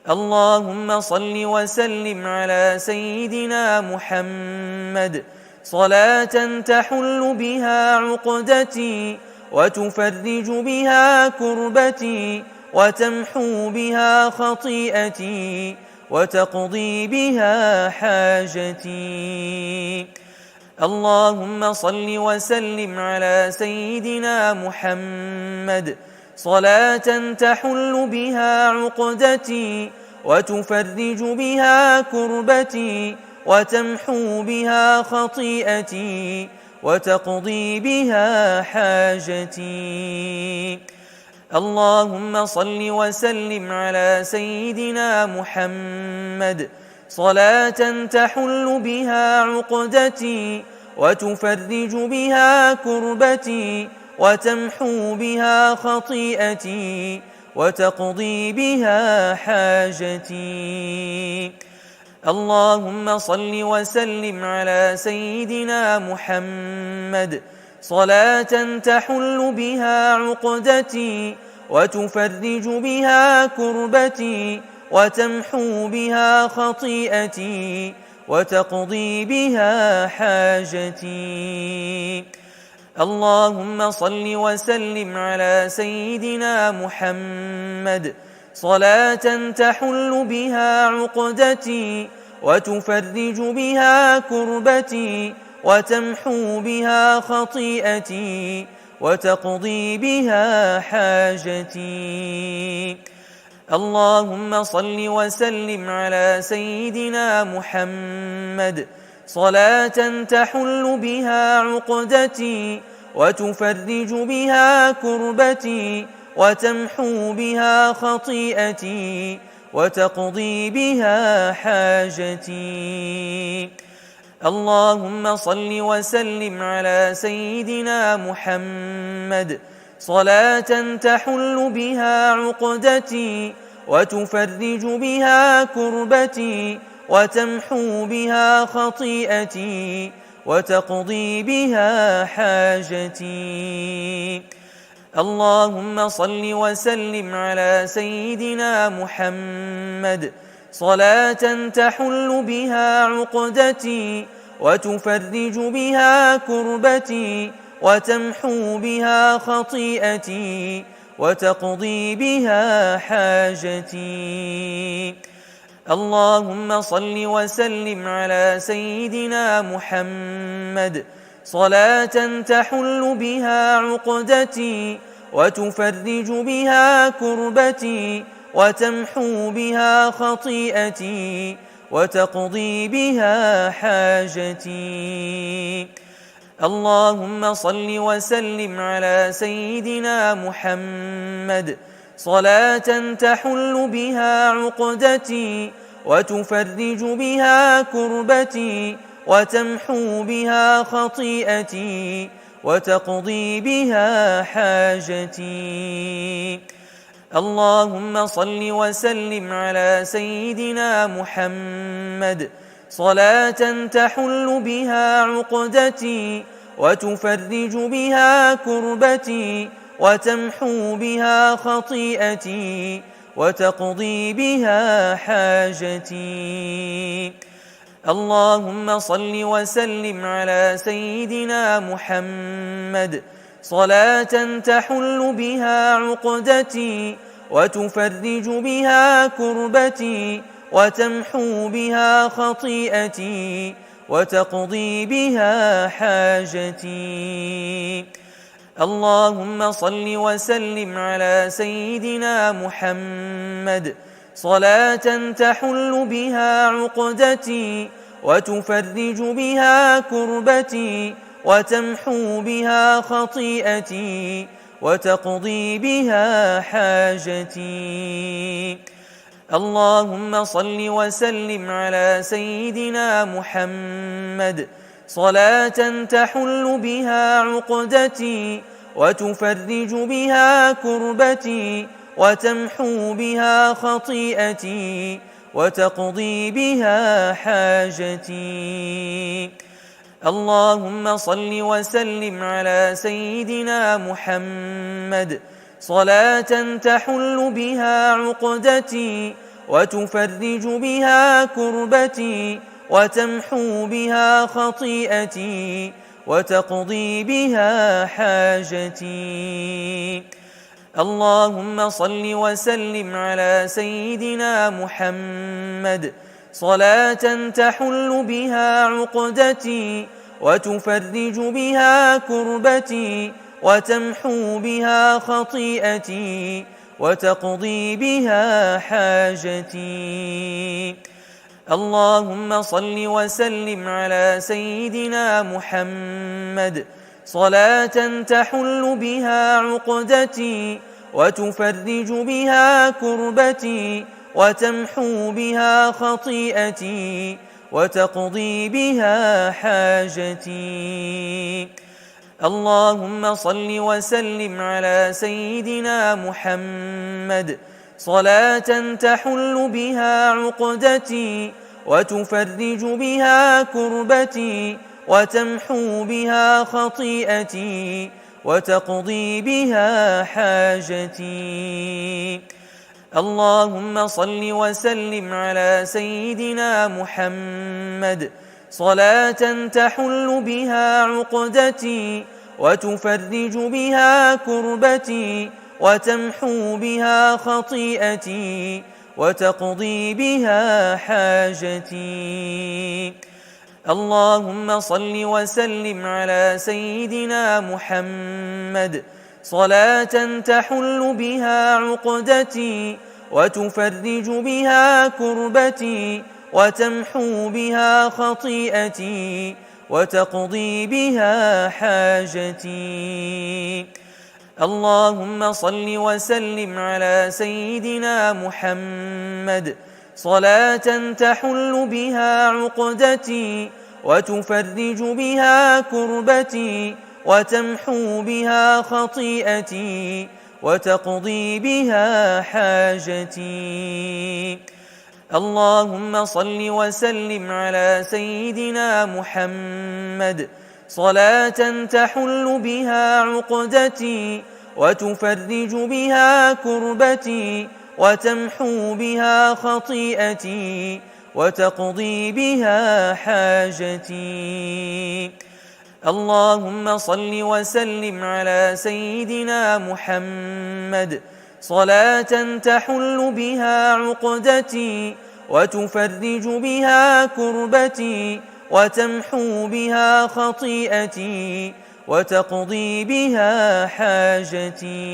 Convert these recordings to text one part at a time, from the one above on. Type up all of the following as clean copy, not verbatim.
اللهم صل وسلم على سيدنا محمد صلاة تحل بها عقدتي وتفرج بها كربتي وتمحو بها خطيئتي وتقضي بها حاجتي. اللهم صل وسلم على سيدنا محمد صلاة تحل بها عقدتي وتفرج بها كربتي وتمحو بها خطيئتي وتقضي بها حاجتي. اللهم صل وسلم على سيدنا محمد صلاة تحل بها عقدتي وتفرج بها كربتي وتمحو بها خطيئتي وتقضي بها حاجتي. اللهم صل وسلم على سيدنا محمد صلاة تحل بها عقدتي وتفرج بها كربتي وتمحو بها خطيئتي وتقضي بها حاجتي. اللهم صل وسلم على سيدنا محمد صلاة تحل بها عقدتي وتفرج بها كربتي وتمحو بها خطيئتي وتقضي بها حاجتي. اللهم صل وسلم على سيدنا محمد صلاة تحل بها عقدتي وتفرج بها كربتي وتمحو بها خطيئتي وتقضي بها حاجتي. اللهم صل وسلم على سيدنا محمد صلاة تحل بها عقدتي وتفرج بها كربتي وتمحو بها خطيئتي وتقضي بها حاجتي. اللهم صل وسلم على سيدنا محمد صلاة تحل بها عقدتي وتفرج بها كربتي وتمحو بها خطيئتي وتقضي بها حاجتي. اللهم صل وسلم على سيدنا محمد صلاة تحل بها عقدتي وتفرج بها كربتي وتمحو بها خطيئتي وتقضي بها حاجتي. اللهم صل وسلم على سيدنا محمد صلاة تحل بها عقدتي وتفرج بها كربتي وتمحو بها خطيئتي وتقضي بها حاجتي. اللهم صل وسلم على سيدنا محمد صلاة تحل بها عقدتي وتفرج بها كربتي وتمحو بها خطيئتي وتقضي بها حاجتي. اللهم صل وسلم على سيدنا محمد صلاة تحل بها عقدتي وتفرج بها كربتي وتمحو بها خطيئتي وتقضي بها حاجتي. اللهم صل وسلم على سيدنا محمد صلاة تحل بها عقدتي وتفرج بها كربتي وتمحو بها خطيئتي وتقضي بها حاجتي. اللهم صل وسلم على سيدنا محمد صلاة تحل بها عقدتي وتفرج بها كربتي وتمحو بها خطيئتي وتقضي بها حاجتي. اللهم صل وسلم على سيدنا محمد صلاة تحل بها عقدتي وتفرج بها كربتي وتمحو بها خطيئتي وتقضي بها حاجتي. اللهم صل وسلم على سيدنا محمد صلاة تحل بها عقدتي وتفرج بها كربتي وتمحو بها خطيئتي وتقضي بها حاجتي. اللهم صل وسلم على سيدنا محمد صلاة تحل بها عقدتي وتفرج بها كربتي وتمحو بها خطيئتي وتقضي بها حاجتي. اللهم صل وسلم على سيدنا محمد صلاة تحل بها عقدتي وتفرج بها كربتي وتمحو بها خطيئتي وتقضي بها حاجتي. اللهم صل وسلم على سيدنا محمد صلاة تحل بها عقدتي وتفرج بها كربتي وتمحو بها خطيئتي وتقضي بها حاجتي. اللهم صل وسلم على سيدنا محمد صلاة تحل بها عقدتي وتفرج بها كربتي وتمحو بها خطيئتي وتقضي بها حاجتي. اللهم صل وسلم على سيدنا محمد صلاة تحل بها عقدتي وتفرج بها كربتي وتمحو بها خطيئتي وتقضي بها حاجتي. اللهم صل وسلم على سيدنا محمد صلاة تحل بها عقدتي وتفرج بها كربتي وتمحو بها خطيئتي وتقضي بها حاجتي. اللهم صل وسلم على سيدنا محمد صلاة تحل بها عقدتي وتفرج بها كربتي وتمحو بها خطيئتي وتقضي بها حاجتي.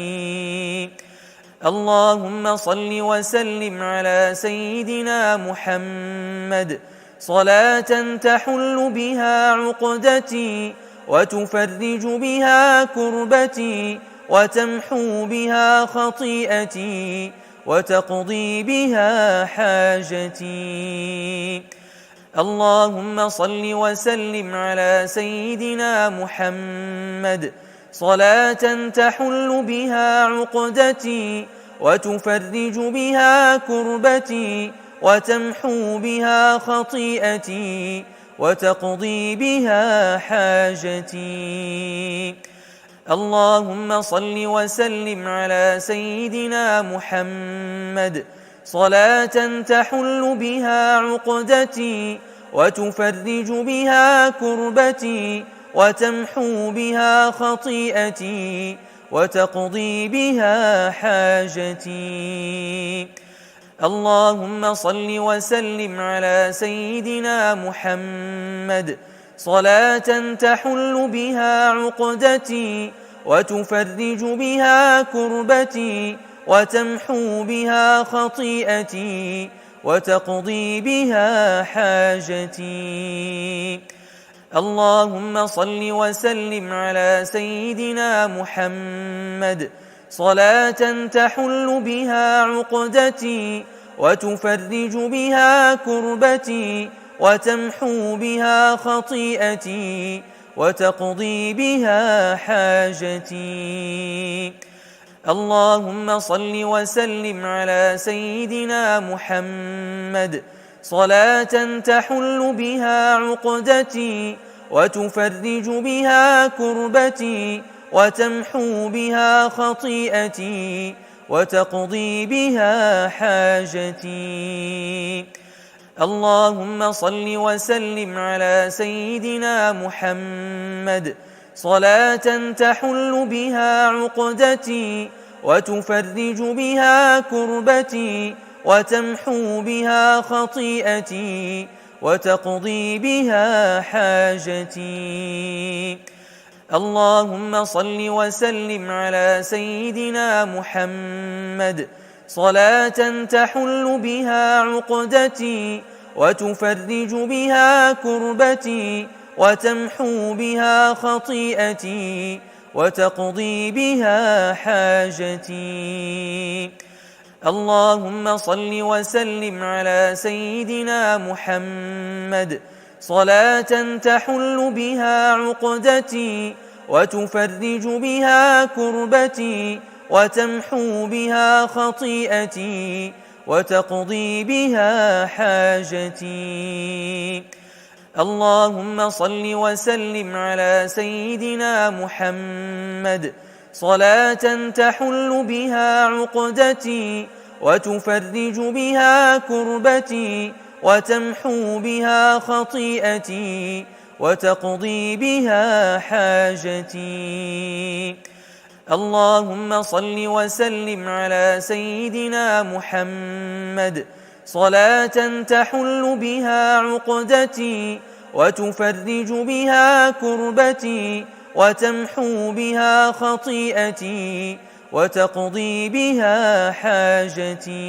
اللهم صل وسلم على سيدنا محمد صلاة تحل بها عقدتي وتفرج بها كربتي وتمحو بها خطيئتي وتقضي بها حاجتي. اللهم صل وسلم على سيدنا محمد صلاة تحل بها عقدتي وتفرج بها كربتي وتمحو بها خطيئتي وتقضي بها حاجتي. اللهم صل وسلم على سيدنا محمد صلاة تحل بها عقدتي وتفرج بها كربتي وتمحو بها خطيئتي وتقضي بها حاجتي. اللهم صل وسلم على سيدنا محمد صلاة تحل بها عقدتي وتفرج بها كربتي وتمحو بها خطيئتي وتقضي بها حاجتي. اللهم صل وسلم على سيدنا محمد صلاة تحل بها عقدتي وتفرج بها كربتي وتمحو بها خطيئتي وتقضي بها حاجتي. اللهم صل وسلم على سيدنا محمد صلاة تحل بها عقدتي وتفرج بها كربتي وتمحو بها خطيئتي وتقضي بها حاجتي. اللهم صل وسلم على سيدنا محمد صلاة تحل بها عقدتي وتفرج بها كربتي وتمحو بها خطيئتي وتقضي بها حاجتي. اللهم صل وسلم على سيدنا محمد صلاة تحل بها عقدتي وتفرج بها كربتي وتمحو بها خطيئتي وتقضي بها حاجتي. اللهم صل وسلم على سيدنا محمد صلاة تحل بها عقدتي وتفرج بها كربتي وتمحو بها خطيئتي وتقضي بها حاجتي. اللهم صل وسلم على سيدنا محمد صلاة تحل بها عقدتي وتفرج بها كربتي وتمحو بها خطيئتي وتقضي بها حاجتي. اللهم صل وسلم على سيدنا محمد صلاة تحل بها عقدتي وتفرج بها كربتي وتمحو بها خطيئتي وتقضي بها حاجتي.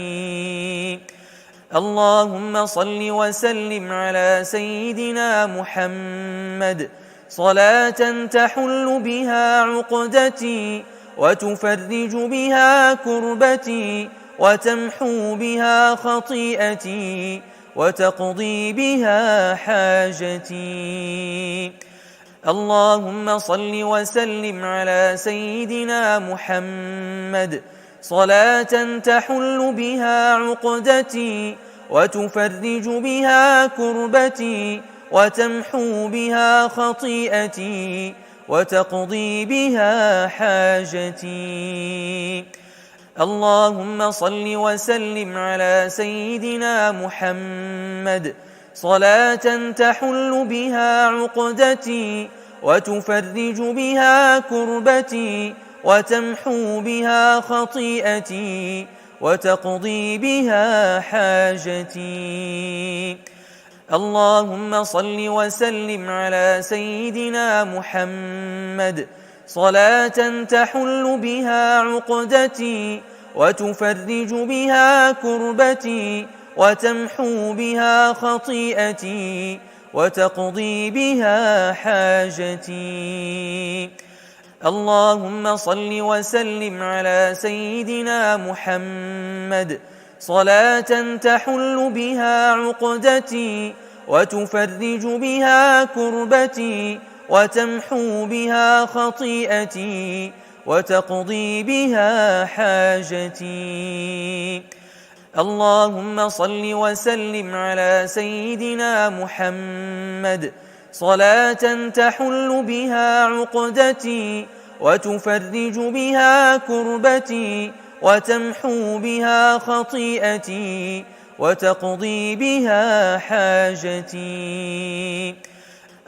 اللهم صل وسلم على سيدنا محمد صلاة تحل بها عقدتي وتفرج بها كربتي وتمحو بها خطيئتي وتقضي بها حاجتي. اللهم صل وسلم على سيدنا محمد صلاة تحل بها عقدتي وتفرج بها كربتي وتمحو بها خطيئتي وتقضي بها حاجتي. اللهم صل وسلم على سيدنا محمد صلاة تحل بها عقدتي وتفرج بها كربتي وتمحو بها خطيئتي وتقضي بها حاجتي. اللهم صل وسلم على سيدنا محمد صلاة تحل بها عقدتي وتفرج بها كربتي وتمحو بها خطيئتي وتقضي بها حاجتي. اللهم صل وسلم على سيدنا محمد صلاة تحل بها عقدتي وتفرج بها كربتي وتمحو بها خطيئتي وتقضي بها حاجتي. اللهم صل وسلم على سيدنا محمد صلاة تحل بها عقدتي وتفرج بها كربتي وتمحو بها خطيئتي وتقضي بها حاجتي.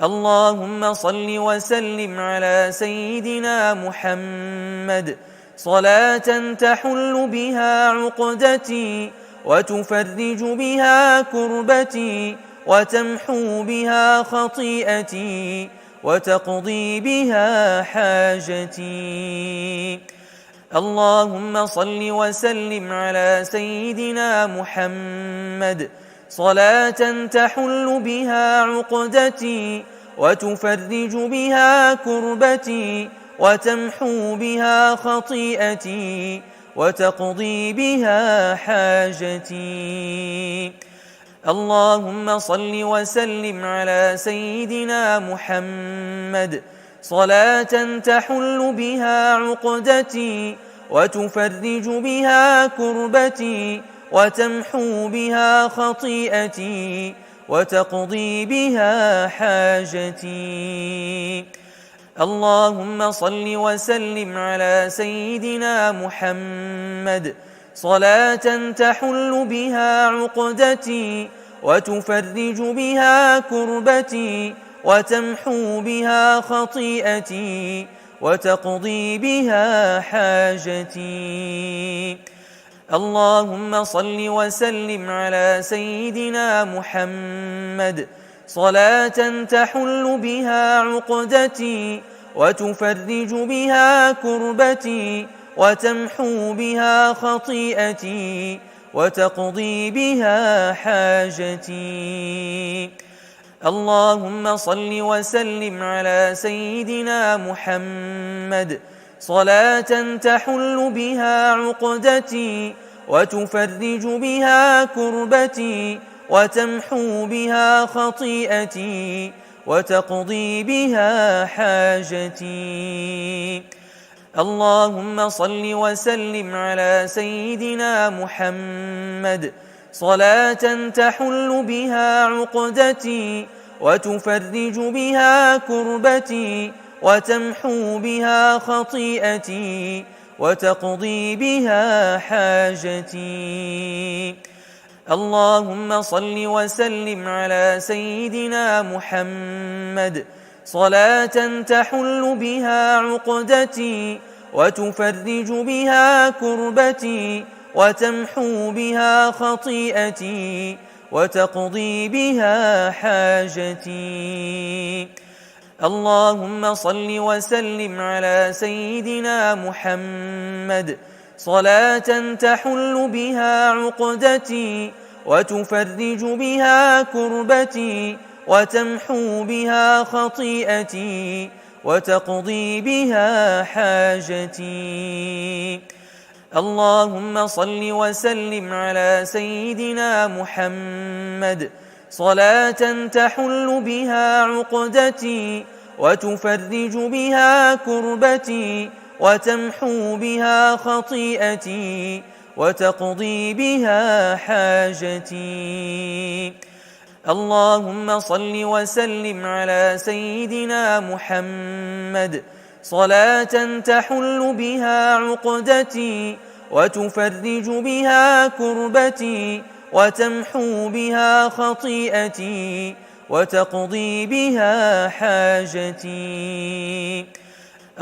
اللهم صل وسلم على سيدنا محمد صلاة تحل بها عقدتي وتفرج بها كربتي وتمحو بها خطيئتي وتقضي بها حاجتي. اللهم صل وسلم على سيدنا محمد صلاة تحل بها عقدتي وتفرج بها كربتي وتمحو بها خطيئتي وتقضي بها حاجتي. اللهم صل وسلم على سيدنا محمد صلاة تحل بها عقدتي وتفرج بها كربتي وتمحو بها خطيئتي وتقضي بها حاجتي. اللهم صل وسلم على سيدنا محمد صلاة تحل بها عقدتي وتفرج بها كربتي وتمحو بها خطيئتي وتقضي بها حاجتي. اللهم صل وسلم على سيدنا محمد صلاة تحل بها عقدتي وتفرج بها كربتي وتمحو بها خطيئتي وتقضي بها حاجتي. اللهم صل وسلم على سيدنا محمد صلاة تحل بها عقدتي وتفرج بها كربتي وتمحو بها خطيئتي وتقضي بها حاجتي. اللهم صل وسلم على سيدنا محمد صلاة تحل بها عقدتي وتفرج بها كربتي وتمحو بها خطيئتي وتقضي بها حاجتي. اللهم صل وسلم على سيدنا محمد صلاة تحل بها عقدتي وتفرج بها كربتي وتمحو بها خطيئتي وتقضي بها حاجتي. اللهم صل وسلم على سيدنا محمد صلاة تحل بها عقدتي وتفرج بها كربتي وتمحو بها خطيئتي وتقضي بها حاجتي. اللهم صل وسلم على سيدنا محمد صلاة تحل بها عقدتي وتفرج بها كربتي وتمحو بها خطيئتي وتقضي بها حاجتي. اللهم صل وسلم على سيدنا محمد صلاة تحل بها عقدتي وتفرج بها كربتي وتمحو بها خطيئتي وتقضي بها حاجتي.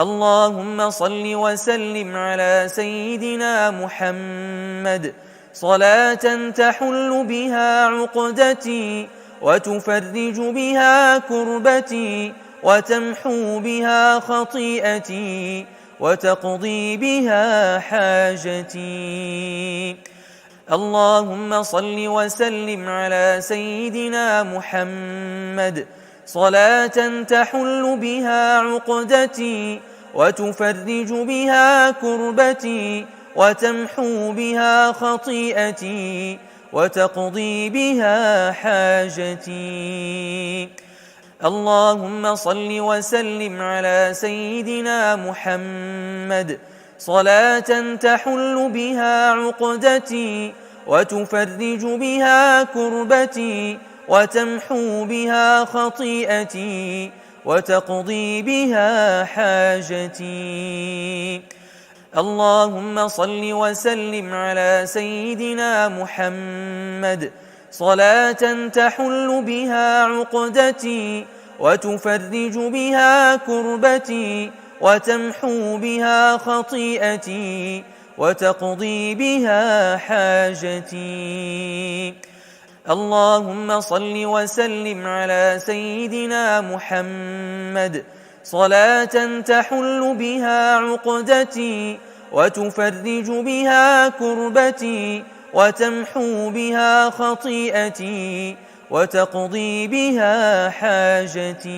اللهم صل وسلم على سيدنا محمد صلاة تحل بها عقدتي وتفرج بها كربتي وتمحو بها خطيئتي وتقضي بها حاجتي. اللهم صل وسلم على سيدنا محمد صلاة تحل بها عقدتي وتفرج بها كربتي وتمحو بها خطيئتي وتقضي بها حاجتي. اللهم صل وسلم على سيدنا محمد صلاة تحل بها عقدتي وتفرج بها كربتي وتمحو بها خطيئتي وتقضي بها حاجتي. اللهم صل وسلم على سيدنا محمد صلاة تحل بها عقدتي وتفرج بها كربتي وتمحو بها خطيئتي وتقضي بها حاجتي. اللهم صل وسلم على سيدنا محمد صلاة تحل بها عقدتي وتفرج بها كربتي وتمحو بها خطيئتي وتقضي بها حاجتي.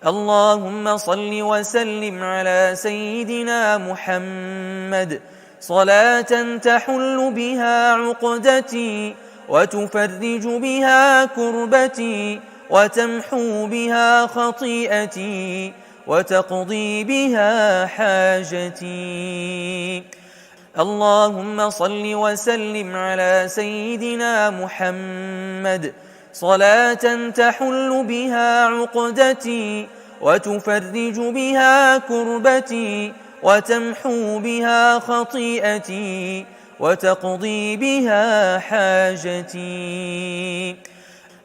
اللهم صل وسلم على سيدنا محمد صلاة تحل بها عقدتي وتفرج بها كربتي وتمحو بها خطيئتي وتقضي بها حاجتي. اللهم صل وسلم على سيدنا محمد صلاة تحل بها عقدتي وتفرج بها كربتي وتمحو بها خطيئتي وتقضي بها حاجتي.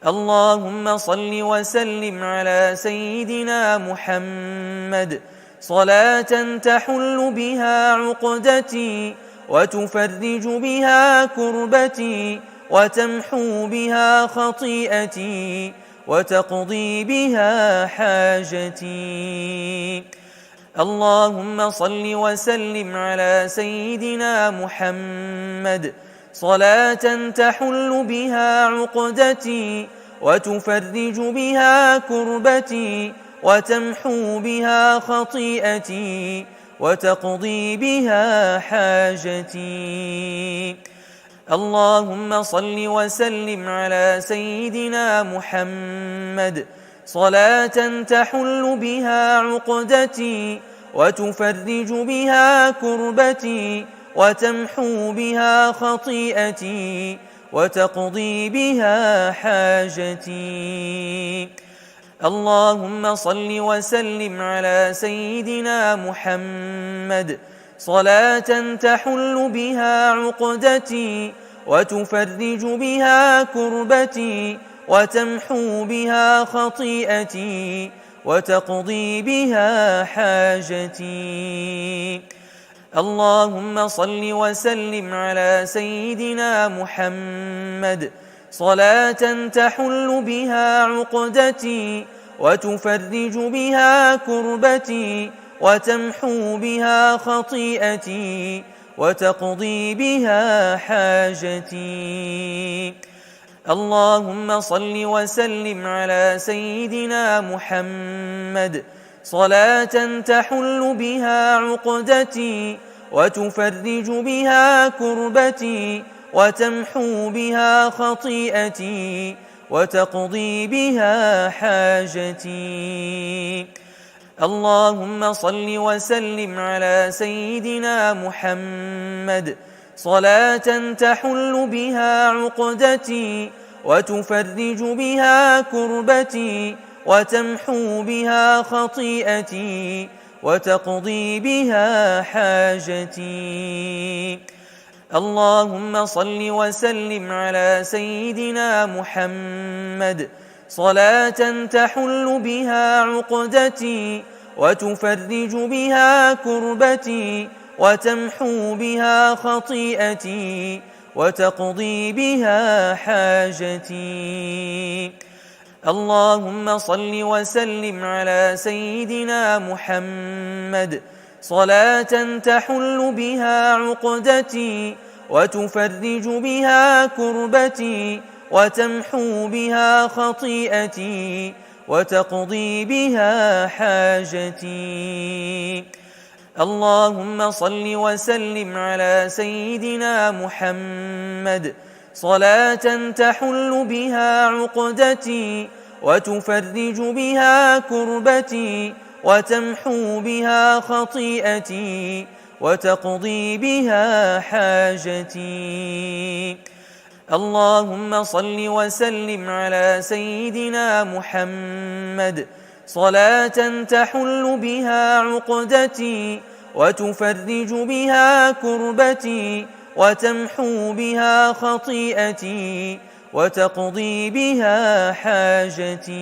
اللهم صل وسلم على سيدنا محمد صلاة تحل بها عقدتي وتفرج بها كربتي وتمحو بها خطيئتي وتقضي بها حاجتي. اللهم صل وسلم على سيدنا محمد صلاة تحل بها عقدتي وتفرج بها كربتي وتمحو بها خطيئتي وتقضي بها حاجتي. اللهم صل وسلم على سيدنا محمد صلاة تحل بها عقدتي وتفرج بها كربتي وتمحو بها خطيئتي وتقضي بها حاجتي. اللهم صل وسلم على سيدنا محمد صلاة تحل بها عقدتي وتفرج بها كربتي وتمحو بها خطيئتي وتقضي بها حاجتي. اللهم صل وسلم على سيدنا محمد صلاة تحل بها عقدتي وتفرج بها كربتي وتمحو بها خطيئتي وتقضي بها حاجتي. اللهم صل وسلم على سيدنا محمد صلاة تحل بها عقدتي وتفرج بها كربتي وتمحو بها خطيئتي وتقضي بها حاجتي. اللهم صل وسلم على سيدنا محمد صلاة تحل بها عقدتي وتفرج بها كربتي وتمحو بها خطيئتي وتقضي بها حاجتي. اللهم صل وسلم على سيدنا محمد صلاة تحل بها عقدتي وتفرج بها كربتي وتمحو بها خطيئتي وتقضي بها حاجتي. اللهم صل وسلم على سيدنا محمد صلاة تحل بها عقدتي وتفرج بها كربتي وتمحو بها خطيئتي وتقضي بها حاجتي. اللهم صل وسلم على سيدنا محمد صلاة تحل بها عقدتي وتفرج بها كربتي وتمحو بها خطيئتي وتقضي بها حاجتي. اللهم صل وسلم على سيدنا محمد صلاة تحل بها عقدتي وتفرج بها كربتي وتمحو بها خطيئتي وتقضي بها حاجتي.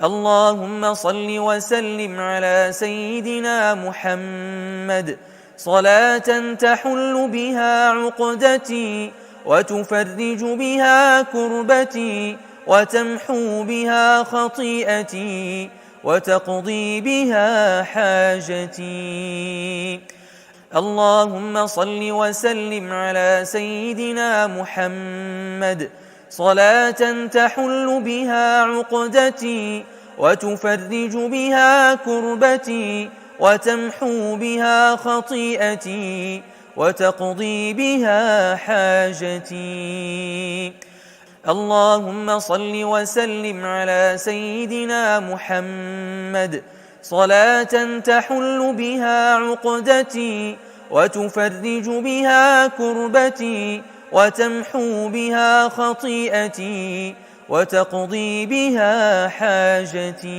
اللهم صل وسلم على سيدنا محمد صلاة تحل بها عقدتي وتفرج بها كربتي وتمحو بها خطيئتي وتقضي بها حاجتي. اللهم صل وسلم على سيدنا محمد صلاة تحل بها عقدتي وتفرج بها كربتي وتمحو بها خطيئتي وتقضي بها حاجتي. اللهم صل وسلم على سيدنا محمد صلاة تحل بها عقدتي وتفرج بها كربتي وتمحو بها خطيئتي وتقضي بها حاجتي.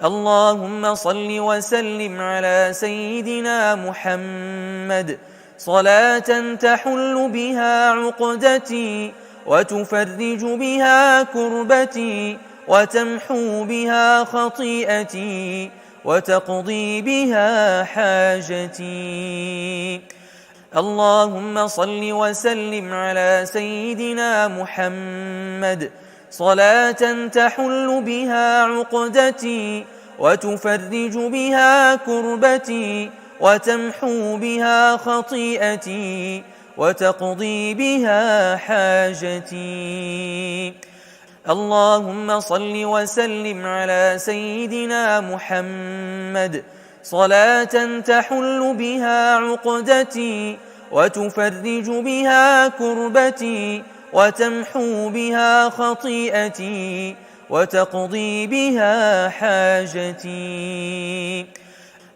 اللهم صل وسلم على سيدنا محمد صلاة تحل بها عقدتي وتفرج بها كربتي وتمحو بها خطيئتي وتقضي بها حاجتي. اللهم صل وسلم على سيدنا محمد صلاة تحل بها عقدتي وتفرج بها كربتي وتمحو بها خطيئتي وتقضي بها حاجتي. اللهم صل وسلم على سيدنا محمد صلاة تحل بها عقدتي وتفرج بها كربتي وتمحو بها خطيئتي وتقضي بها حاجتي.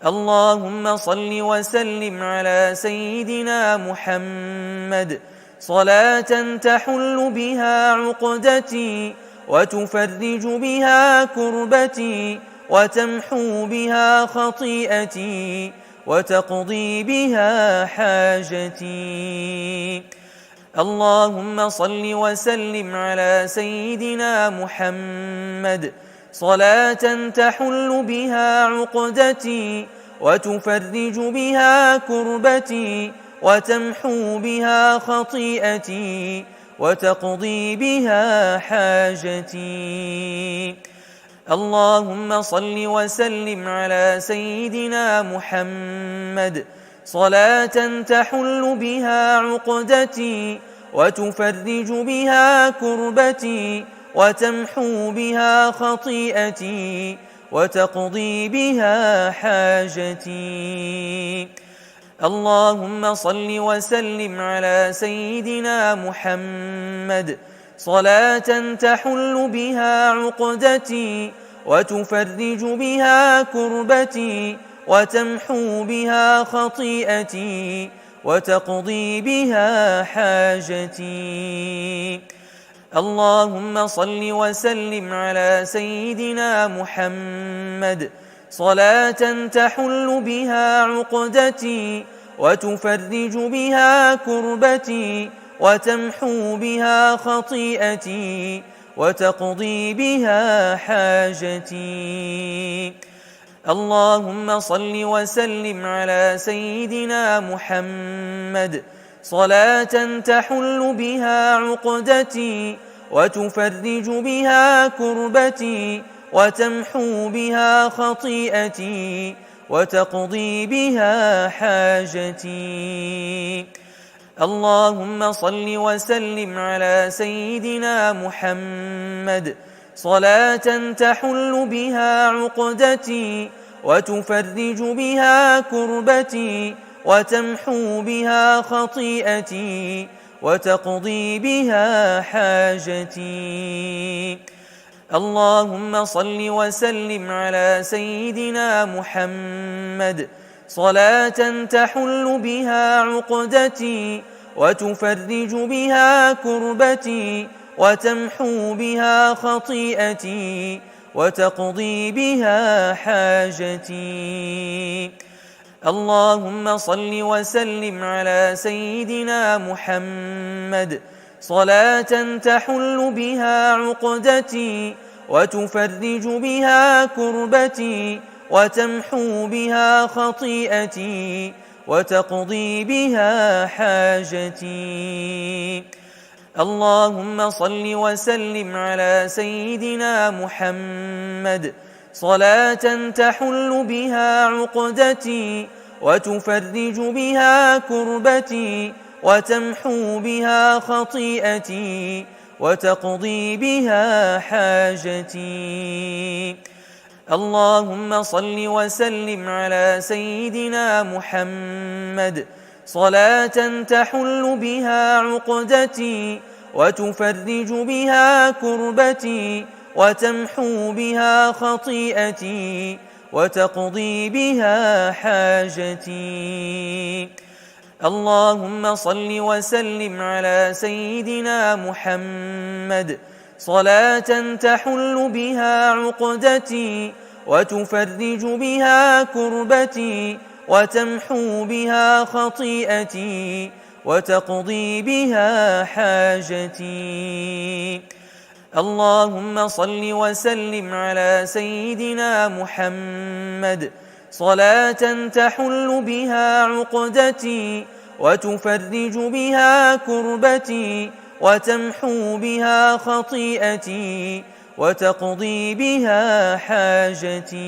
اللهم صل وسلم على سيدنا محمد صلاة تحل بها عقدتي وتفرج بها كربتي وتمحو بها خطيئتي وتقضي بها حاجتي. اللهم صل وسلم على سيدنا محمد صلاة تحل بها عقدتي وتفرج بها كربتي وتمحو بها خطيئتي وتقضي بها حاجتي. اللهم صل وسلم على سيدنا محمد صلاة تحل بها عقدتي وتفرج بها كربتي وتمحو بها خطيئتي وتقضي بها حاجتي. اللهم صل وسلم على سيدنا محمد صلاة تحل بها عقدتي وتفرج بها كربتي وتمحو بها خطيئتي وتقضي بها حاجتي. اللهم صل وسلم على سيدنا محمد صلاة تحل بها عقدتي وتفرج بها كربتي وتمحو بها خطيئتي وتقضي بها حاجتي. اللهم صل وسلم على سيدنا محمد صلاة تحل بها عقدتي وتفرج بها كربتي وتمحو بها خطيئتي وتقضي بها حاجتي. اللهم صل وسلم على سيدنا محمد صلاة تحل بها عقدتي وتفرج بها كربتي وتمحو بها خطيئتي وتقضي بها حاجتي. اللهم صل وسلم على سيدنا محمد صلاة تحل بها عقدتي وتفرج بها كربتي وتمحو بها خطيئتي وتقضي بها حاجتي. اللهم صل وسلم على سيدنا محمد صلاة تحل بها عقدتي وتفرج بها كربتي وتمحو بها خطيئتي وتقضي بها حاجتي. اللهم صل وسلم على سيدنا محمد صلاة تحل بها عقدتي وتفرج بها كربتي وتمحو بها خطيئتي وتقضي بها حاجتي. اللهم صل وسلم على سيدنا محمد صلاة تحل بها عقدتي وتفرج بها كربتي وتمحو بها خطيئتي وتقضي بها حاجتي. اللهم صل وسلم على سيدنا محمد صلاة تحل بها عقدتي وتفرج بها كربتي وتمحو بها خطيئتي وتقضي بها حاجتي. اللهم صل وسلم على سيدنا محمد صلاة تحل بها عقدتي وتفرج بها كربتي وتمحو بها خطيئتي وتقضي بها حاجتي.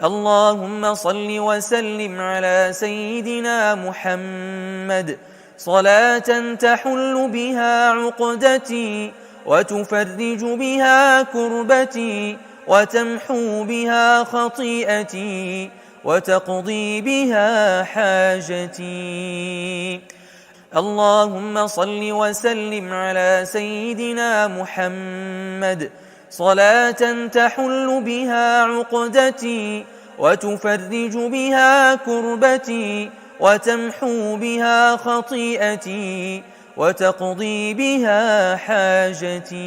اللهم صل وسلم على سيدنا محمد صلاة تحل بها عقدتي وتفرج بها كربتي وتمحو بها خطيئتي وتقضي بها حاجتي. اللهم صل وسلم على سيدنا محمد صلاة تحل بها عقدتي وتفرج بها كربتي وتمحو بها خطيئتي وتقضي بها حاجتي.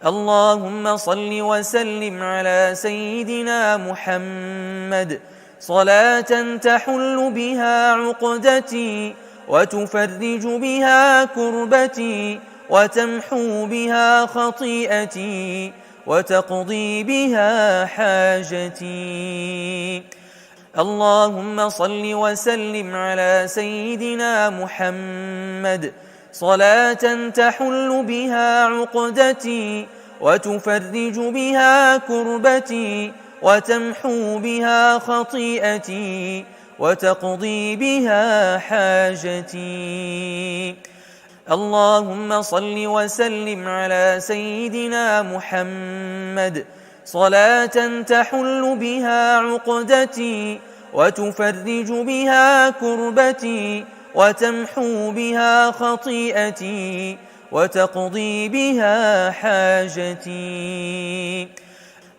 اللهم صل وسلم على سيدنا محمد صلاة تحل بها عقدتي وتفرج بها كربتي وتمحو بها خطيئتي وتقضي بها حاجتي. اللهم صل وسلم على سيدنا محمد صلاة تحل بها عقدتي وتفرج بها كربتي وتمحو بها خطيئتي وتقضي بها حاجتي. اللهم صل وسلم على سيدنا محمد صلاة تحل بها عقدتي وتفرج بها كربتي وتمحو بها خطيئتي وتقضي بها حاجتي.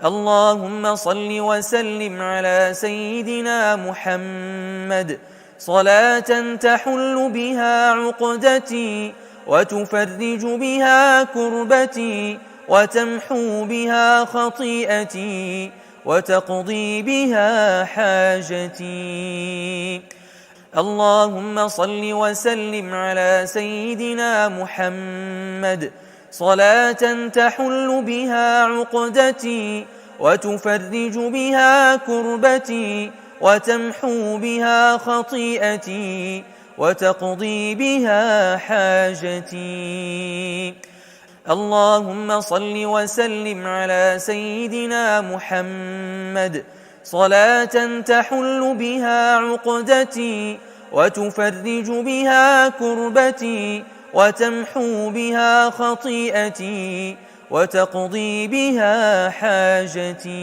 اللهم صل وسلم على سيدنا محمد صلاة تحل بها عقدتي وتفرج بها كربتي وتمحو بها خطيئتي وتقضي بها حاجتي. اللهم صل وسلم على سيدنا محمد صلاة تحل بها عقدتي وتفرج بها كربتي وتمحو بها خطيئتي وتقضي بها حاجتي. اللهم صل وسلم على سيدنا محمد صلاة تحل بها عقدتي وتفرج بها كربتي وتمحو بها خطيئتي وتقضي بها حاجتي.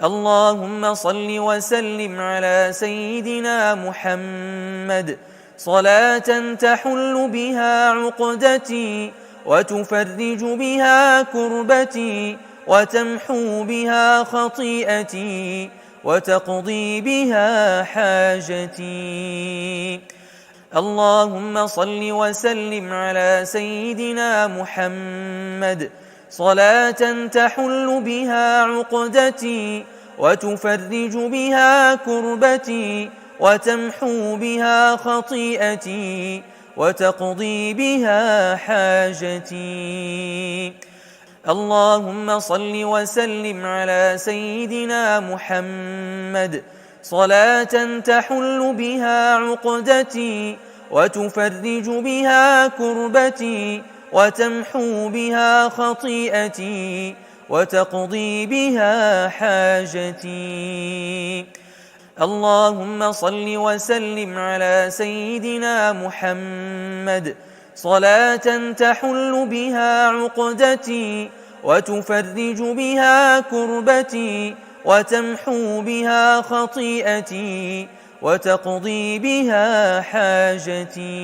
اللهم صل وسلم على سيدنا محمد صلاة تحل بها عقدتي وتفرج بها كربتي وتمحو بها خطيئتي وتقضي بها حاجتي. اللهم صل وسلم على سيدنا محمد صلاة تحل بها عقدتي وتفرج بها كربتي وتمحو بها خطيئتي وتقضي بها حاجتي. اللهم صل وسلم على سيدنا محمد صلاة تحل بها عقدتي وتفرج بها كربتي وتمحو بها خطيئتي وتقضي بها حاجتي. اللهم صل وسلم على سيدنا محمد صلاة تحل بها عقدتي وتفرج بها كربتي وتمحو بها خطيئتي وتقضي بها حاجتي.